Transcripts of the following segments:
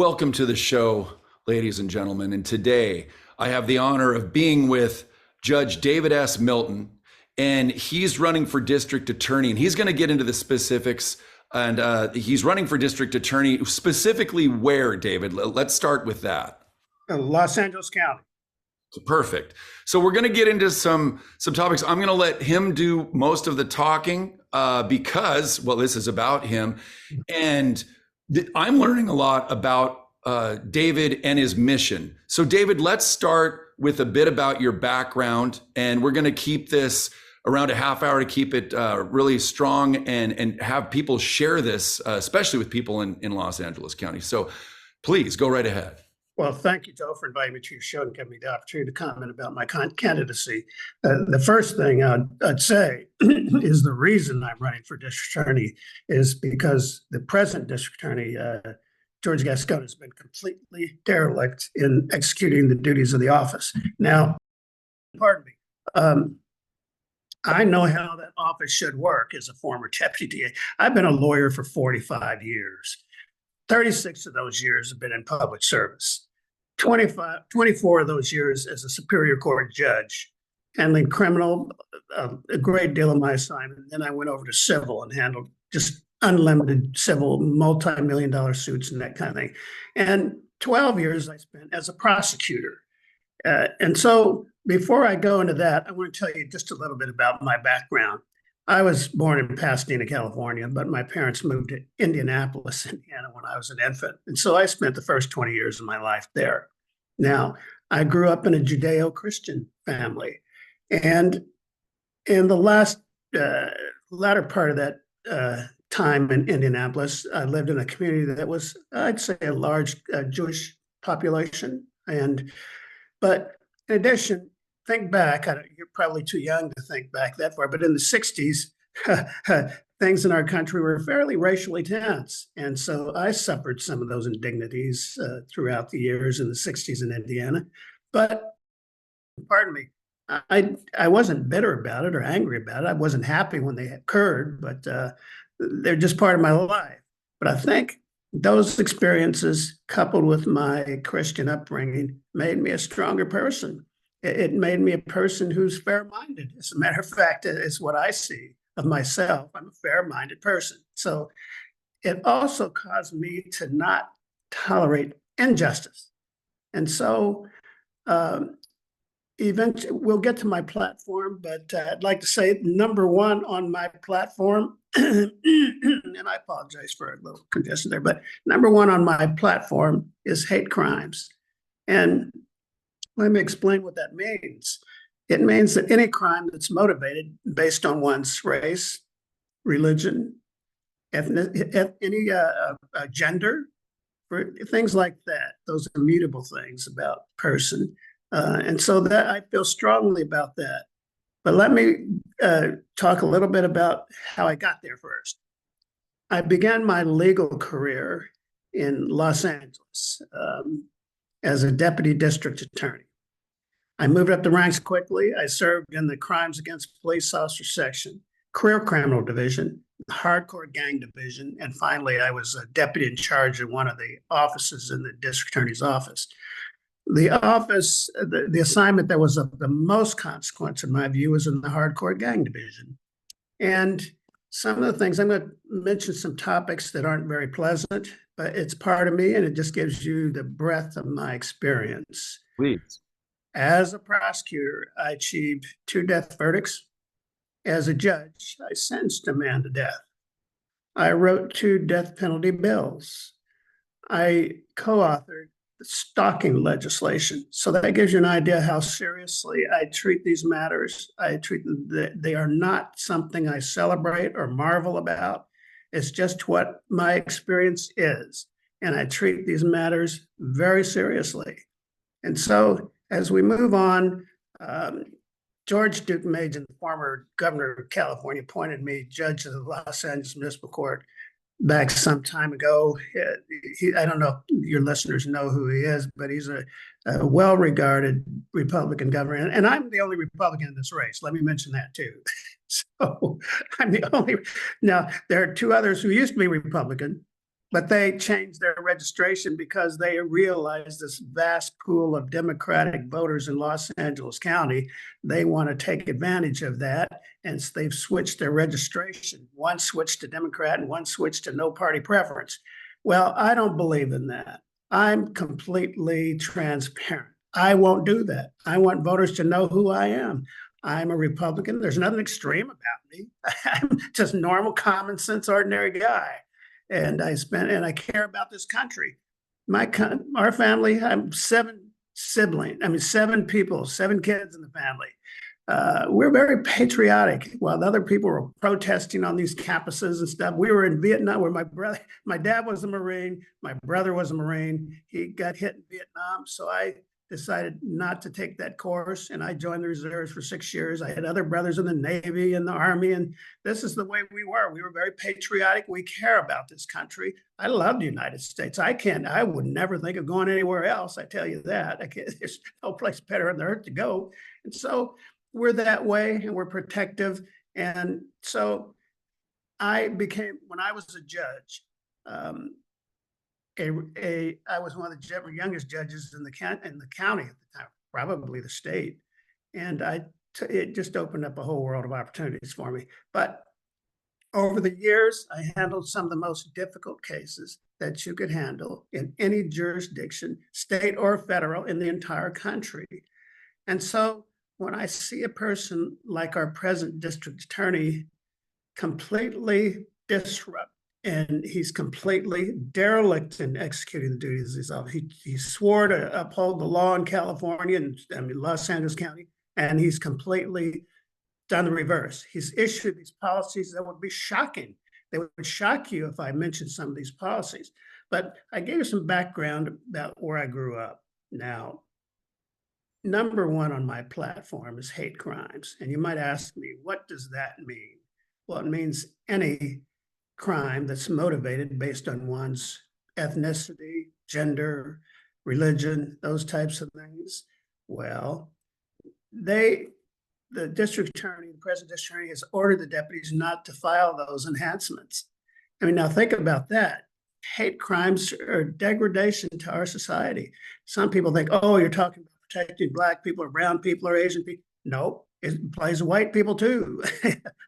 Welcome to the show, ladies and gentlemen. And today I have the honor of being with Judge David S. Milton, and he's running for district attorney. And he's going to get into the specifics. And he's running for district attorney, specifically where, David? Let's start with that. Los Angeles County. Perfect. So we're going to get into some topics. I'm going to let him do most of the talking because, well, this is about him. And I'm learning a lot about David and his mission. So David, let's start with a bit about your background, and we're going to keep this around a half hour to keep it really strong and have people share this, especially with people in Los Angeles County. So please go right ahead. Well, thank you, Joe, for inviting me to your show and giving me the opportunity to comment about my candidacy. The first thing I'd say is the reason I'm running for district attorney is because the present district attorney, George Gascon, has been completely derelict in executing the duties of the office. Now, pardon me, I know how that office should work as a former deputy DA. I've been a lawyer for 45 years. 36 of those years have been in public service. 24 of those years as a Superior Court judge, handling criminal, a great deal of my assignment. Then I went over to civil and handled just unlimited civil, multi-million-dollar suits and that kind of thing. And 12 years I spent as a prosecutor. And so before I go into that, I want to tell you just a little bit about my background. I was born in Pasadena, California, but my parents moved to Indianapolis, Indiana when I was an infant. And so I spent the first 20 years of my life there. Now, I grew up in a Judeo-Christian family. And in the latter part of that time in Indianapolis, I lived in a community that was, I'd say, a large Jewish population. But in addition, think back, you're probably too young to think back that far, but in the 60s, things in our country were fairly racially tense. And so I suffered some of those indignities throughout the years in the 60s in Indiana. But, pardon me, I wasn't bitter about it or angry about it. I wasn't happy when they occurred, but they're just part of my life. But I think those experiences, coupled with my Christian upbringing, made me a stronger person. It made me a person who's fair-minded. As a matter of fact, it's what I see of myself. I'm a fair-minded person. So it also caused me to not tolerate injustice. And so eventually, we'll get to my platform, but I'd like to say number one on my platform, and I apologize for a little congestion there, but number one on my platform is hate crimes. And let me explain what that means. It means that any crime that's motivated based on one's race, religion, any gender, things like that, those immutable things about person. And so that I feel strongly about that. But let me talk a little bit about how I got there first. I began my legal career in Los Angeles as a deputy district attorney. I moved up the ranks quickly. I served in the Crimes Against Police Officer Section, Career Criminal Division, Hardcore Gang Division, and finally I was a deputy in charge of one of the offices in the district attorney's office. The office, the assignment that was of the most consequence in my view was in the Hardcore Gang Division. And some of the things, I'm going to mention some topics that aren't very pleasant, but it's part of me and it just gives you the breadth of my experience. Please. As a prosecutor, I achieved 2 death verdicts. As a judge, I sentenced a man to death. I wrote 2 death penalty bills. I co-authored stalking legislation. So that gives you an idea how seriously I treat these matters. I treat them, they are not something I celebrate or marvel about. It's just what my experience is. And I treat these matters very seriously. And so as we move on, George Duke Majan, the former governor of California, appointed me judge of the Los Angeles Municipal Court back some time ago. I don't know if your listeners know who he is, but he's a well-regarded Republican governor. And I'm the only Republican in this race. Let me mention that too. So I'm the only. Now, there are 2 others who used to be Republican, But they changed their registration because they realized this vast pool of Democratic voters in Los Angeles County. They want to take advantage of that. And so they've switched their registration. One switched to Democrat and one switched to no party preference. Well, I don't believe in that. I'm completely transparent. I won't do that. I want voters to know who I am. I'm a Republican. There's nothing extreme about me. I'm just normal, common sense, ordinary guy. And I care about this country. Our family, I'm 7 siblings. I mean, 7 people, 7 kids in the family. We're very patriotic. While the other people were protesting on these campuses and stuff, we were in Vietnam where my dad was a Marine, my brother was a Marine. He got hit in Vietnam. So I decided not to take that course, and I joined the reserves for 6 years. I had other brothers in the Navy and the Army, and this is the way we were. We were very patriotic. We care about this country. I love the United States. I would never think of going anywhere else. I tell you that. There's no place better on the earth to go. And so we're that way, and we're protective. And so when I was a judge, I was one of the youngest judges in the county at the time, probably the state, and it just opened up a whole world of opportunities for me. But over the years, I handled some of the most difficult cases that you could handle in any jurisdiction, state or federal, in the entire country. And so when I see a person like our present district attorney completely disrupt, and he's completely derelict in executing the duties of his office. He swore to uphold the law in California and Los Angeles County, and he's completely done the reverse. He's issued these policies that would be shocking. They would shock you if I mentioned some of these policies. But I gave you some background about where I grew up. Now, number one on my platform is hate crimes. And you might ask me, what does that mean? Well, it means any crime that's motivated based on one's ethnicity, gender, religion, those types of things. Well, the district attorney, the present district attorney, has ordered the deputies not to file those enhancements. I mean, now think about that. Hate crimes are degradation to our society. Some people think, oh, you're talking about protecting Black people or brown people or Asian people. Nope. It applies to white people too.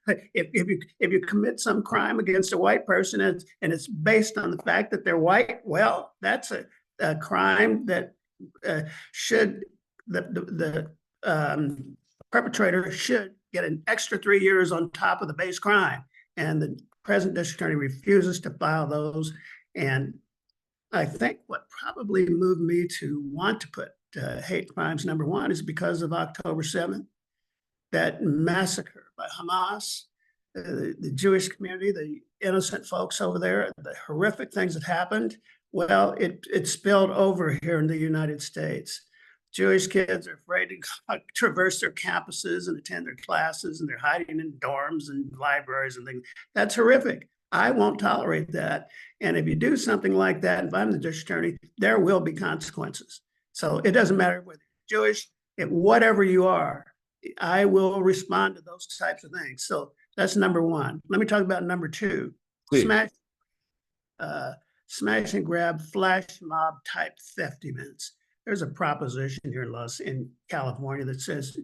if you commit some crime against a white person and it's based on the fact that they're white, well, that's a crime that the perpetrator should get an extra 3 years on top of the base crime. And the present district attorney refuses to file those. And I think what probably moved me to want to put hate crimes number one is because of October 7th. That massacre by Hamas, the Jewish community, the innocent folks over there, the horrific things that happened. Well, it spilled over here in the United States. Jewish kids are afraid to traverse their campuses and attend their classes, and they're hiding in dorms and libraries and things. That's horrific. I won't tolerate that. And if you do something like that, if I'm the district attorney, there will be consequences. So it doesn't matter whether you're Jewish, whatever you are, I will respond to those types of things. So that's number one. Let me talk about number two. Please. Smash and grab flash mob type theft events. There's a proposition here in California that says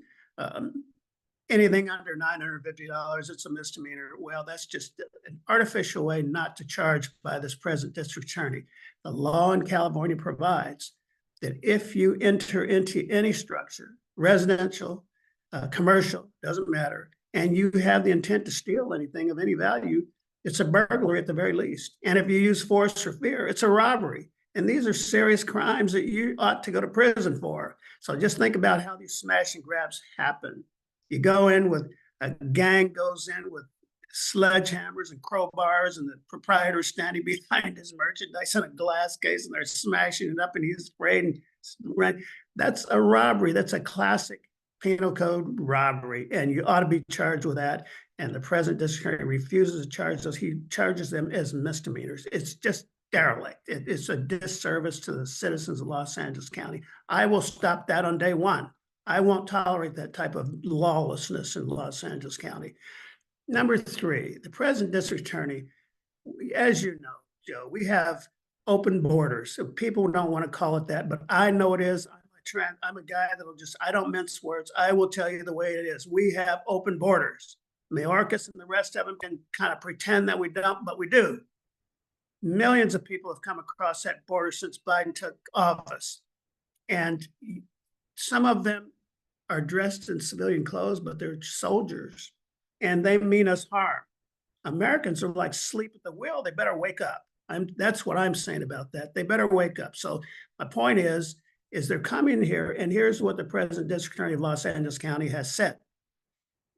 anything under $950, it's a misdemeanor. Well, that's just an artificial way not to charge by this present district attorney. The law in California provides that if you enter into any structure, residential, commercial, doesn't matter, and you have the intent to steal anything of any value, it's a burglary at the very least. And if you use force or fear, it's a robbery. And these are serious crimes that you ought to go to prison for. So just think about how these smash and grabs happen. You go in with, a gang goes in with sledgehammers and crowbars, and the proprietor standing behind his merchandise in a glass case, and they're smashing it up, and he's afraid. And that's a robbery. That's a classic penal code robbery, and you ought to be charged with that. And the present district attorney refuses to charge those. He charges them as misdemeanors. It's just derelict. It's a disservice to the citizens of Los Angeles County. I will stop that on day one. I won't tolerate that type of lawlessness in Los Angeles County. Number three, the present district attorney, as you know, Joe. We have open borders. So people don't want to call it that, but I know it is. I'm a guy that'll just, I don't mince words. I will tell you the way it is. We have open borders. Mayorkas and the rest of them can kind of pretend that we don't, but we do. Millions of people have come across that border since Biden took office. And some of them are dressed in civilian clothes, but they're soldiers and they mean us harm. Americans are like sleep at the wheel. They better wake up. That's what I'm saying about that. They better wake up. So my point is they're coming here, and here's what the President District Attorney of Los Angeles County has said.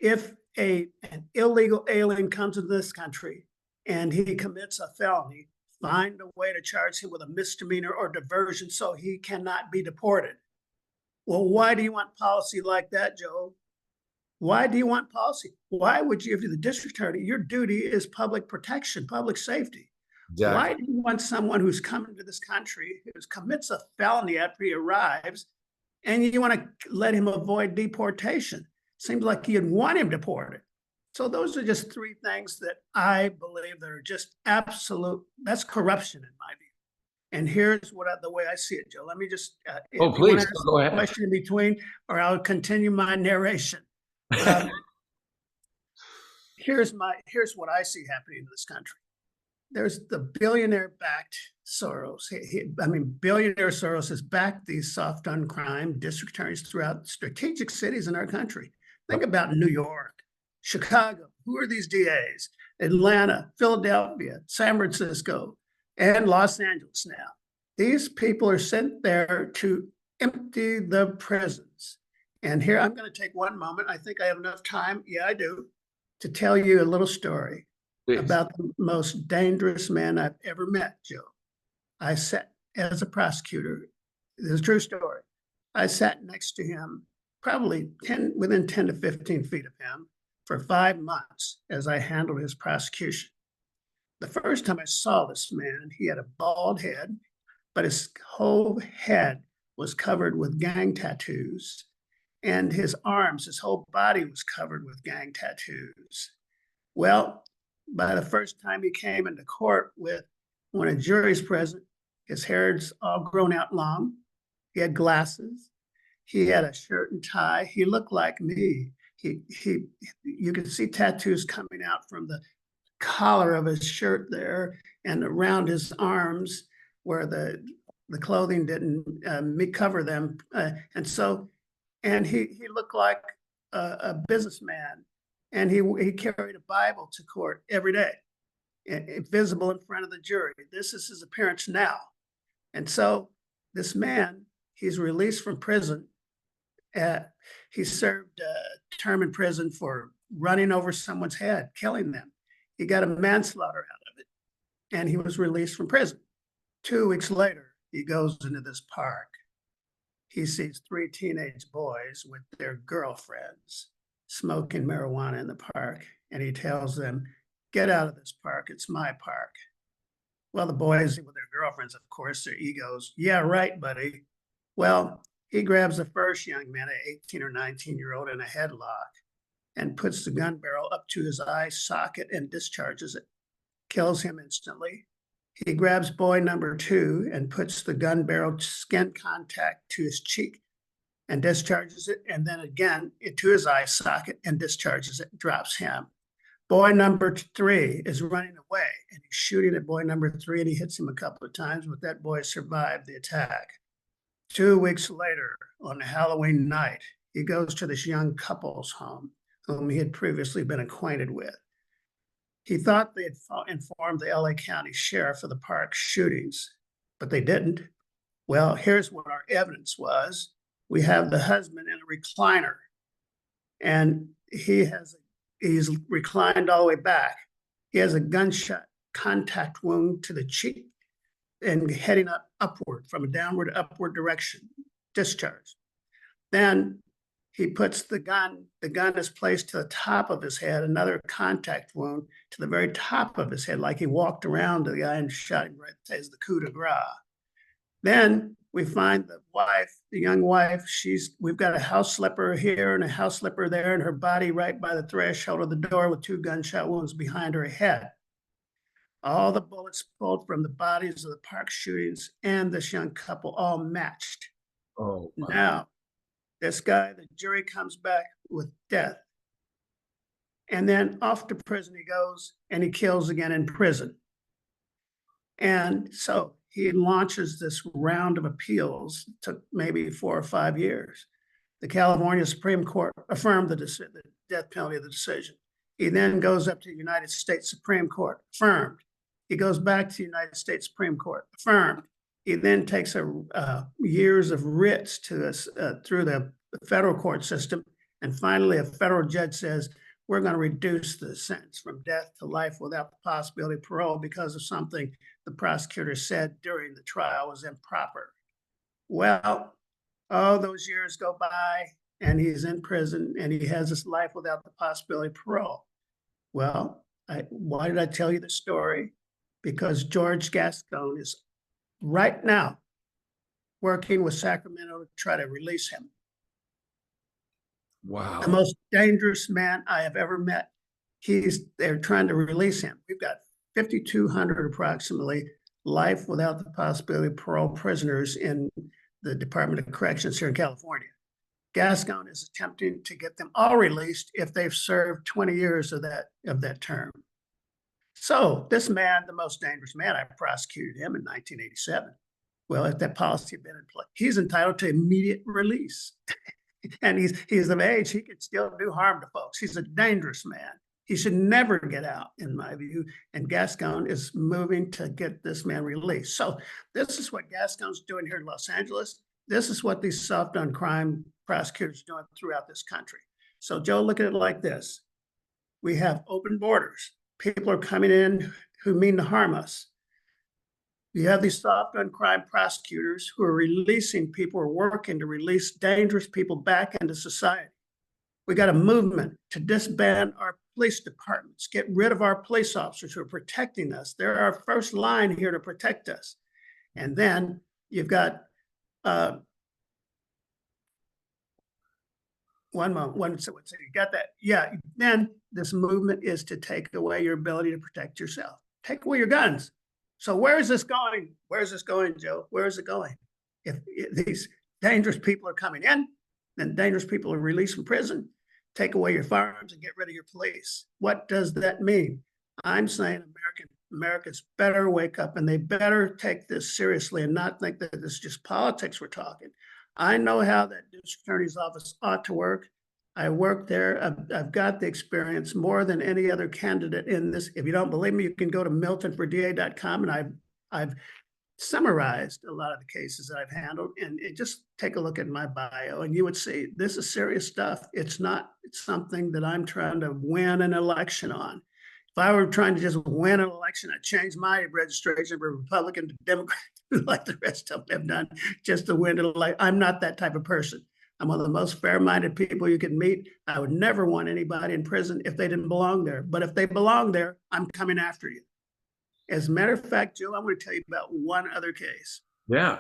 If an illegal alien comes into this country and he commits a felony, find a way to charge him with a misdemeanor or diversion so he cannot be deported. Well, why do you want policy like that, Joe? Why do you want policy? Why would you, if you're the district attorney, your duty is public protection, public safety. Exactly. Why do you want someone who's coming to this country, who commits a felony after he arrives, and you want to let him avoid deportation? Seems like you'd want him deported. So those are just three things that I believe that are just absolute, that's corruption in my view. And here's what the way I see it, Joe. Let me just, please go ahead. Question in between, or I'll continue my narration. Here's what I see happening in this country. There's the billionaire-backed Soros. Billionaire Soros has backed these soft on crime district attorneys throughout strategic cities in our country. Think about New York, Chicago. Who are these DAs? Atlanta, Philadelphia, San Francisco, and Los Angeles now. These people are sent there to empty the prisons. And here, I'm going to take one moment. I think I have enough time. Yeah, I do. To tell you a little story. Please. About the most dangerous man I've ever met, Joe. I sat as a prosecutor. This is a true story. I sat next to him, probably within 10 to 15 feet of him, for 5 months as I handled his prosecution. The first time I saw this man, he had a bald head, but his whole head was covered with gang tattoos. And his arms, his whole body was covered with gang tattoos. Well, by the first time he came into court when a jury's present, his hair's all grown out long. He had glasses. He had a shirt and tie. He looked like me. You could see tattoos coming out from the collar of his shirt there and around his arms where the clothing didn't cover them. And he looked like a businessman, and he carried a Bible to court every day, visible in front of the jury. This is his appearance now. And so this man, he's released from prison. He served a term in prison for running over someone's head, killing them. He got a manslaughter out of it, and he was released from prison. 2 weeks later, he goes into this park. He sees 3 teenage boys with their girlfriends smoking marijuana in the park. And he tells them, "Get out of this park. It's my park." Well, the boys with their girlfriends, of course, their egos. "Yeah, right, buddy." Well, he grabs the first young man, an 18 or 19-year-old, in a headlock and puts the gun barrel up to his eye socket and discharges it, kills him instantly. He grabs boy number 2 and puts the gun barrel skin contact to his cheek and discharges it, and then again into his eye socket and discharges it, drops him. Boy number 3 is running away, and he's shooting at boy number 3, and he hits him a couple of times, but that boy survived the attack. 2 weeks later, on a Halloween night, he goes to this young couple's home, whom he had previously been acquainted with. He thought they had informed the LA County Sheriff of the park shootings, but they didn't. Well, here's what our evidence was. We have the husband in a recliner, and he's reclined all the way back. He has a gunshot contact wound to the cheek and heading upward from a downward upward direction, discharged. Then he puts the gun is placed to the top of his head, another contact wound to the very top of his head, like he walked around to the guy and shot him right as the coup de grace. Then we find the wife, the young wife, we've got a house slipper here and a house slipper there, and her body right by the threshold of the door with 2 gunshot wounds behind her head. All the bullets pulled from the bodies of the Park shootings and this young couple all matched. Oh, wow. Now, this guy, the jury comes back with death. And then off to prison he goes and he kills again in prison. And so he launches this round of appeals, took maybe 4 or 5 years. The California Supreme Court affirmed the death penalty of the decision. He then goes up to the United States Supreme Court, affirmed. He goes back to the United States Supreme Court, affirmed. He then takes years of writs to us through the federal court system. And finally, a federal judge says, we're going to reduce the sentence from death to life without the possibility of parole because of something the prosecutor said during the trial was improper. Well, those years go by and he's in prison and he has his life without the possibility of parole. Well, why did I tell you the story? Because George Gascon is right now working with Sacramento to try to release him. Wow. The most dangerous man I have ever met. They're trying to release him. We've got 5,200 approximately life without the possibility of parole prisoners in the Department of Corrections here in California. Gascon is attempting to get them all released if they've served 20 years of that term. So this man, the most dangerous man, I prosecuted him in 1987. Well, if that policy had been in place, he's entitled to immediate release. And he's of age, he could still do harm to folks. He's a dangerous man. He should never get out, in my view. And Gascon is moving to get this man released. So this is what Gascon's doing here in Los Angeles. This is what these soft on crime prosecutors are doing throughout this country. So Joe, look at it like this. We have open borders. People are coming in who mean to harm us. You have these soft on crime prosecutors who are releasing people, who are working to release dangerous people back into society. We got a movement to disband our police departments, get rid of our police officers who are protecting us. They're our first line here to protect us. And then you've got so you got that. Yeah, then this movement is to take away your ability to protect yourself. Take away your guns. So where is this going? Where is this going, Joe? Where is it going? If these dangerous people are coming in, then dangerous people are released from prison, take away your firearms and get rid of your police. What does that mean? I'm saying Americans better wake up and they better take this seriously and not think that this is just politics we're talking. I know how that district attorney's office ought to work. I worked there. I've got the experience more than any other candidate in this. If you don't believe me, you can go to miltonforda.com, and I've summarized a lot of the cases that I've handled, and just take a look at my bio and you would see this is serious stuff. It's not something that I'm trying to win an election on. If I were trying to just win an election, I'd change my registration from Republican to Democrat like the rest of them have done just to win an election. I'm not that type of person. I'm one of the most fair-minded people you can meet. I would never want anybody in prison if they didn't belong there. But if they belong there, I'm coming after you. As a matter of fact, Joe, I'm going to tell you about one other case. Yeah.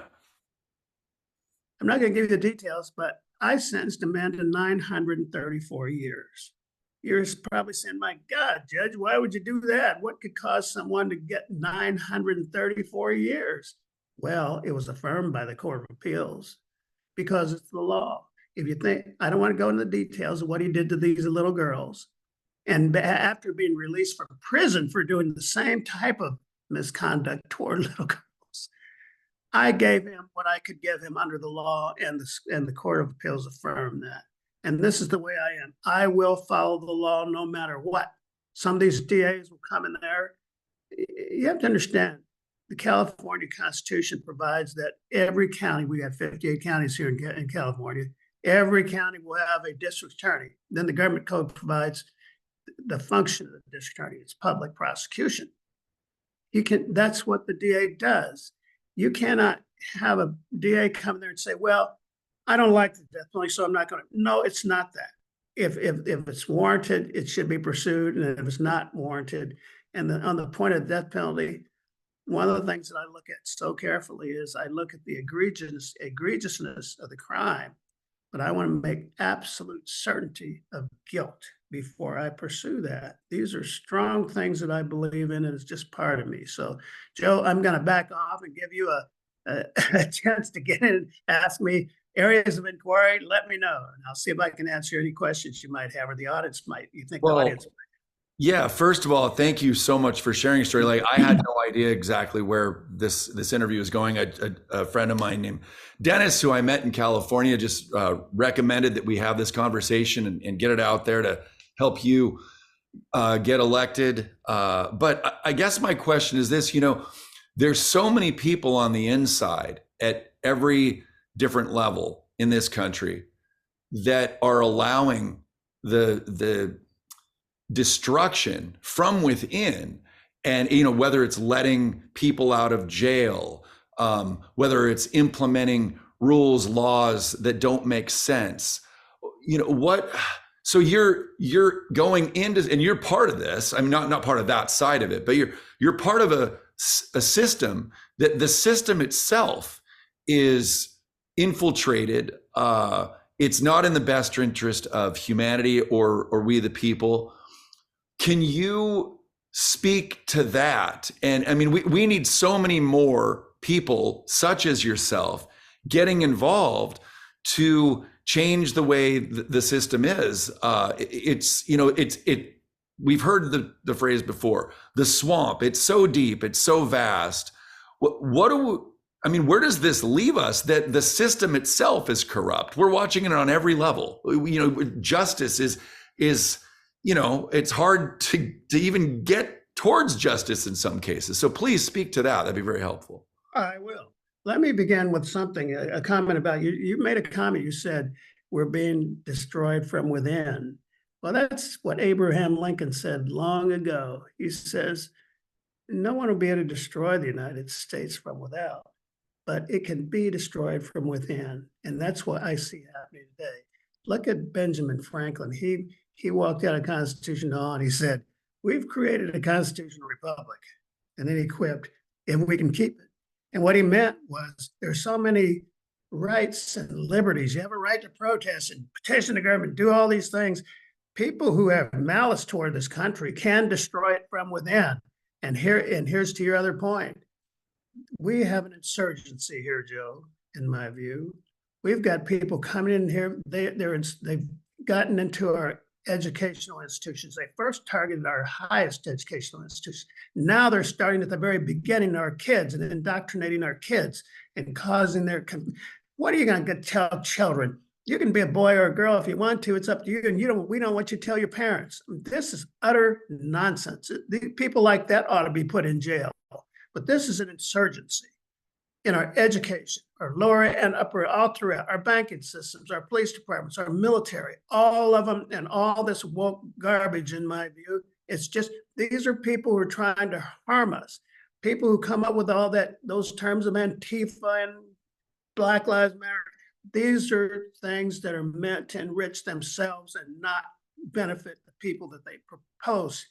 I'm not going to give you the details, but I sentenced a man to 934 years. You're probably saying, my God, Judge, why would you do that? What could cause someone to get 934 years? Well, it was affirmed by the Court of Appeals because it's the law. If you think, I don't want to go into the details of what he did to these little girls. And after being released from prison for doing the same type of misconduct toward little girls, I gave him what I could give him under the law, and the Court of Appeals affirmed that. And this is the way I am. I will follow the law no matter what. Some of these DAs will come in there. You have to understand, the California Constitution provides that every county, we have 58 counties here in California, every county will have a district attorney. Then the government code provides the function of the district attorney. It's public prosecution. That's what the DA does. You cannot have a DA come there and say, well, I don't like the death penalty, so I'm not going to. No, it's not that. If it's warranted, it should be pursued. And if it's not warranted, and on the point of death penalty, one of the things that I look at so carefully is I look at the egregiousness of the crime, but I want to make absolute certainty of guilt. before I pursue that. These are strong things that I believe in, and it's just part of me. So, Joe, I'm going to back off and give you a chance to get in and ask me areas of inquiry. Let me know, and I'll see if I can answer any questions you might have, or the audience might. You think the audience? Well, yeah, first of all, thank you so much for sharing your story. Like, I had no idea exactly where this interview is going. A friend of mine named Dennis, who I met in California, just recommended that we have this conversation and get it out there to help you get elected. But I guess my question is this, there's so many people on the inside at every different level in this country that are allowing the destruction from within. And whether it's letting people out of jail, whether it's implementing rules, laws that don't make sense, so you're going into, and you're part of this. I'm not part of that side of it, but you're part of a system that the system itself is infiltrated. It's not in the best interest of humanity or we the people. Can you speak to that? And I mean, we need so many more people such as yourself getting involved to change the way the system is. We've heard the phrase before, the swamp. It's so deep, it's so vast. Where does this leave us that the system itself is corrupt? We're watching it on every level. Justice is it's hard to even get towards justice in some cases. So please speak to that. That'd be very helpful. I will. Let me begin with something, a comment about you. You made a comment. You said we're being destroyed from within. Well, that's what Abraham Lincoln said long ago. He says, no one will be able to destroy the United States from without, but it can be destroyed from within. And that's what I see happening today. Look at Benjamin Franklin. He walked out of Constitution Hall and he said, we've created a constitutional republic. And then he quipped, and we can keep it. And what he meant was there's so many rights and liberties. You have a right to protest and petition the government, do all these things. People who have malice toward this country can destroy it from within. And here's to your other point. We have an insurgency here, Joe, in my view. We've got people coming in here. They've gotten into our educational institutions. They first targeted our highest educational institutions. Now they're starting at the very beginning our kids and indoctrinating our kids and causing what are you going to tell children? You can be a boy or a girl if you want to. It's up to you. And we don't want you to tell your parents. This is utter nonsense. People like that ought to be put in jail. But this is an insurgency in our education, our lower and upper, all throughout our banking systems, our police departments, our military, all of them, and all this woke garbage, in my view. It's just, these are people who are trying to harm us. People who come up with all those terms of Antifa and Black Lives Matter. These are things that are meant to enrich themselves and not benefit the people that they propose,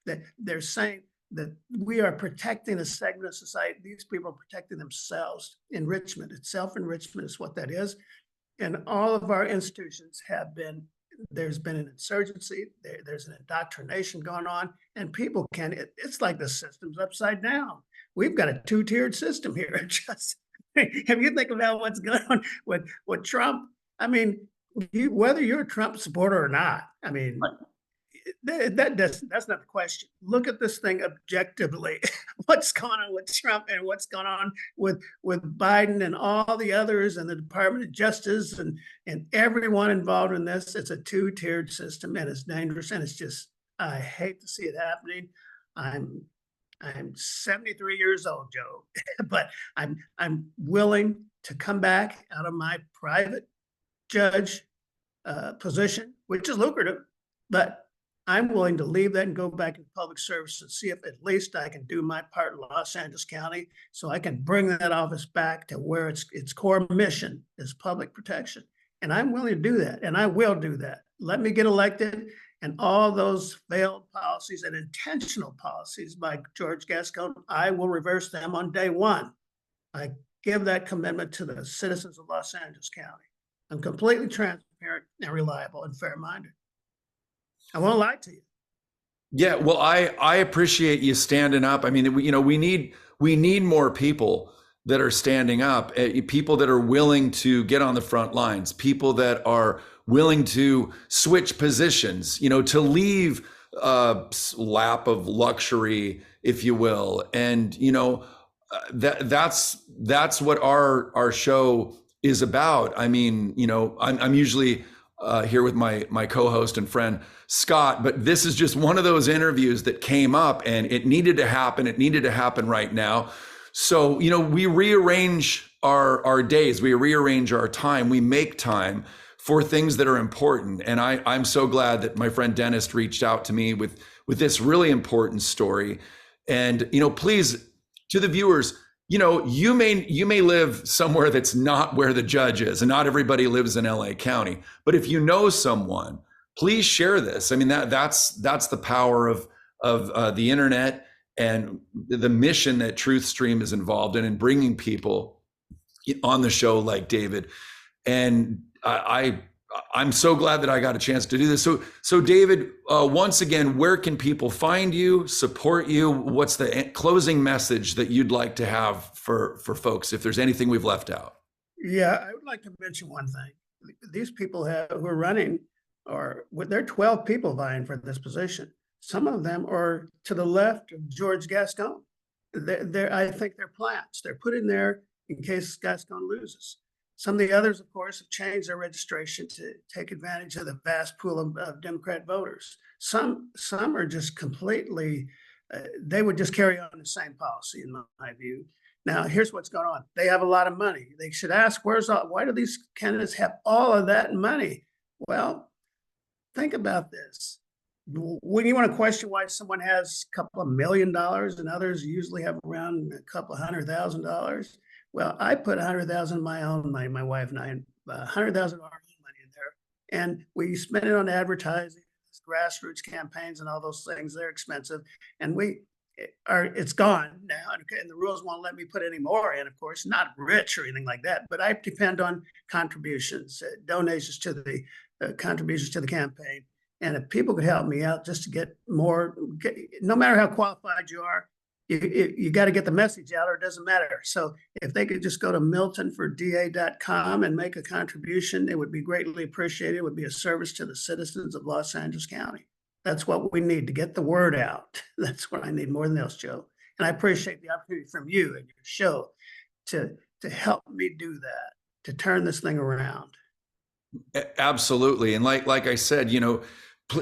that they're saying that we are protecting a segment of society. These people are protecting themselves. Enrichment, it's self-enrichment is what that is. And all of our institutions there's been an insurgency, there's an indoctrination going on, and people it's like the system's upside down. We've got a two-tiered system here. Just, if you think about what's going on with Trump, I mean, whether you're a Trump supporter or not, I mean, right. That's not the question. Look at this thing objectively. What's going on with Trump and what's going on with Biden and all the others and the Department of Justice and everyone involved in this. It's a two-tiered system and it's dangerous, and it's just, I hate to see it happening. I'm 73 years old, Joe, but I'm willing to come back out of my private judge position, which is lucrative, but I'm willing to leave that and go back into public service and see if at least I can do my part in Los Angeles County so I can bring that office back to where its core mission is public protection. And I'm willing to do that, and I will do that. Let me get elected, and all those failed policies and intentional policies by George Gascon, I will reverse them on day one. I give that commitment to the citizens of Los Angeles County. I'm completely transparent and reliable and fair-minded. I won't lie to you. Yeah, well, I appreciate you standing up. I mean, we need more people that are standing up, people that are willing to get on the front lines, people that are willing to switch positions, to leave a lap of luxury, if you will, and that's what our show is about. I mean, I'm usually here with my co-host and friend Scott, but this is just one of those interviews that came up and it needed to happen. It needed to happen right now. So, we rearrange our days, we rearrange our time, we make time for things that are important. And I'm so glad that my friend Dennis reached out to me with this really important story. And, please, to the viewers, you may live somewhere that's not where the judge is, and not everybody lives in LA County. But if you know someone, please share this. I mean, that's the power of the internet and the mission that TruthStream is involved in bringing people on the show like David. And I'm so glad that I got a chance to do this. So David, once again, where can people find you, support you? What's the closing message that you'd like to have for folks, if there's anything we've left out? Yeah, I would like to mention one thing. These people who are running there are 12 people vying for this position. Some of them are to the left of George Gascon. I think they're plants. They're put in there in case Gascon loses. Some of the others, of course, have changed their registration to take advantage of the vast pool of Democrat voters. Some are just completely, they would just carry on the same policy, in my view. Now, here's what's going on. They have a lot of money. They should ask, why do these candidates have all of that money? Well, think about this. When you want to question why someone has a couple of $1 million and others usually have around a couple of $100,000, well, I put 100,000 of my own money, my wife and I, 100,000 of our own money in there, and we spend it on advertising, grassroots campaigns, and all those things. They're expensive, and it's gone now, and the rules won't let me put any more in. Of course, not rich or anything like that, but I depend on contributions, donations to the contributions to the campaign. And if people could help me out just to get more, no matter how qualified you are, you got to get the message out, or it doesn't matter. So if they could just go to miltonforda.com and make a contribution, it would be greatly appreciated. It would be a service to the citizens of Los Angeles County. That's what we need to get the word out. That's what I need more than else, Joe. And I appreciate the opportunity from you and your show to help me do that, to turn this thing around. Absolutely. And like I said,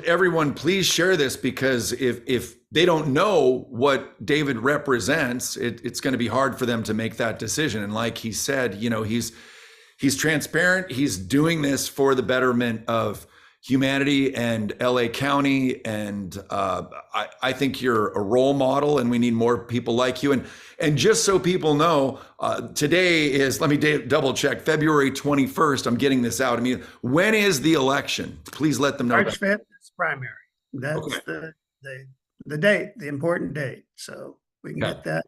everyone, please share this, because if they don't know what David represents, it's going to be hard for them to make that decision. And like he said, he's transparent. He's doing this for the betterment of humanity and LA County. And I think you're a role model, and we need more people like you. And just so people know, today is, let me double check, February 21st. I'm getting this out. I mean, when is the election? Please let them know. March 5th is primary. That's okay. The date, the important date. So we can get that.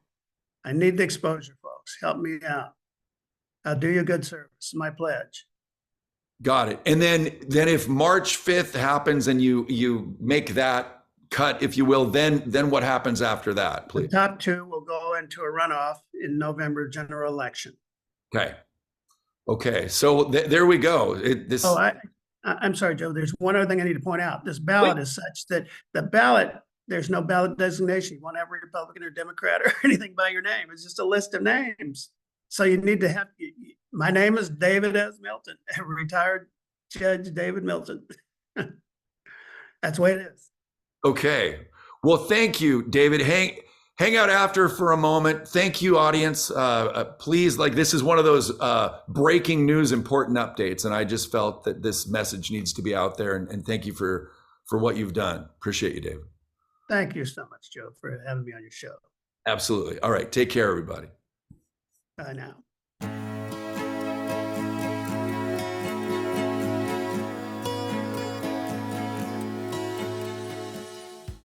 I need the exposure, folks. Help me out. I'll do you a good service. It's my pledge. Got it. And then if March 5th happens and you make that cut, if you will, then what happens after that, please? The top two will go into a runoff in November general election. Okay. So there we go. I'm sorry, Joe. There's one other thing I need to point out. This ballot is such that the ballot, there's no ballot designation. You won't have Republican or Democrat or anything by your name. It's just a list of names. So you need to have, my name is David S. Milton, retired Judge David Milton. That's the way it is. Okay. Well, thank you, David. Hang out after for a moment. Thank you, audience. Please, this is one of those breaking news, important updates. And I just felt that this message needs to be out there. And thank you for what you've done. Appreciate you, David. Thank you so much, Joe, for having me on your show. Absolutely. All right. Take care, everybody. Bye now.